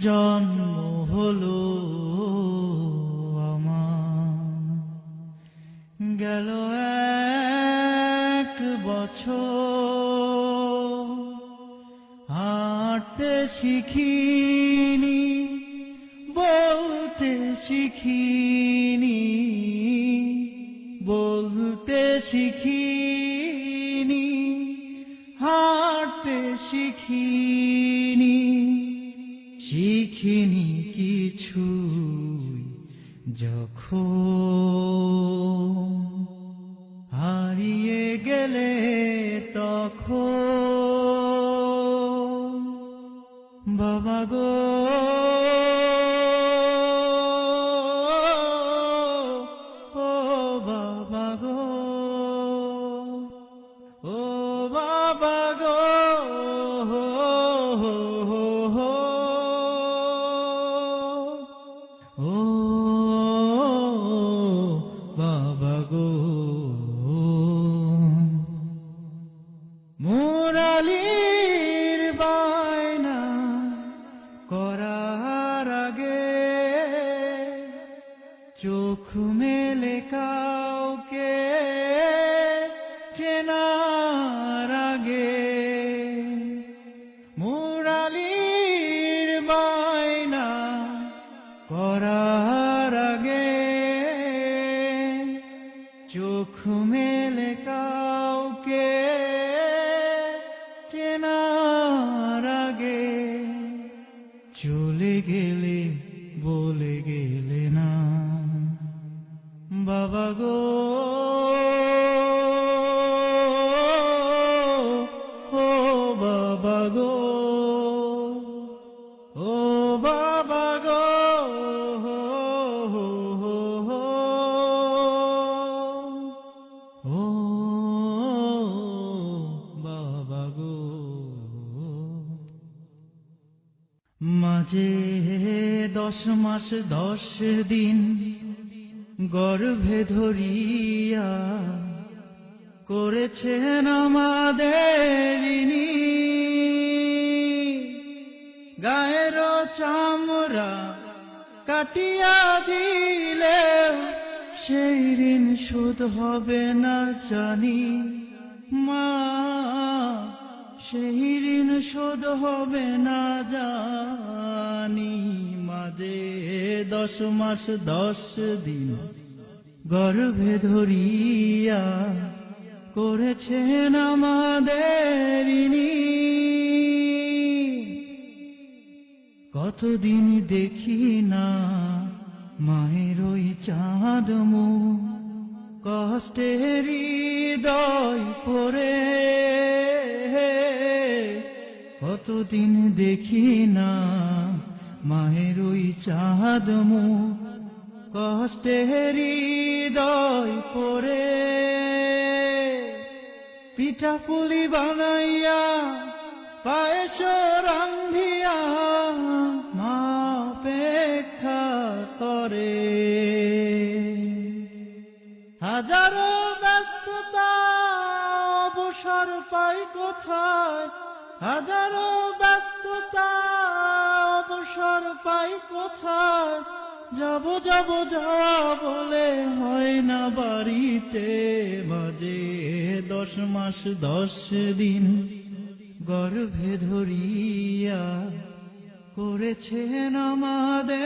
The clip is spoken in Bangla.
জন্ম হলো আমার, গেল 1 বছর, হাঁটতে শিখিনি, বলতে শিখিনি, বলতে শিখিনি, হাঁটতে শিখিনি, শিখিনি কিছুই যখন হারিয়ে গেলে তখন বাবা গো, ও বাবা গো, ও বাবা গো, ও বাবা গো। মুরালির বায়না করার আগে, চোখ মেলে কাউকে চেনার আগে, মুরালির বায়না করার আগে, চোখ মেলে কাউকে চেনার আগে, চলে গেলে বলে গেলে না বাবা গো, ও বাবা গো, ও বাবা গো, ও বাবা গো। মাঝে 10 মাস 10 দিন গর্ভে ধরিয়া করেছেন আমাদের ইনি, গায়ের চামড়া কাটিয়া দিলে সেই ঋণ শোধ হবে না জানি মা, সেই ঋণ শোধ হবে না জানি। মাঝে 10 মাস 10 দিন গর্ভে ধরিয়া করেছেন আমাদের ইনি, কতদিন দেখি না মায়ের ওই চাঁদ মুখ, কষ্টে হৃদয় পড়ে, কতদিন দেখি না মায়ের ওই চাঁদ মুখ, কষ্টে হৃদয় পড়ে। পিঠা পুলি বানাইয়া পায়েস রান্ধিয়া মা অপেক্ষা করে, হাজারো ব্যস্ততা অবসর পাই কোথায়, হাজারো ব্যস্ততা অবসর পাই কোথায়, যাব যাব যাব বলে হয় না বাড়িতে। মাঝে 10 মাস 10 দিন গর্ভে ধরিয়া করেছেন আমাদের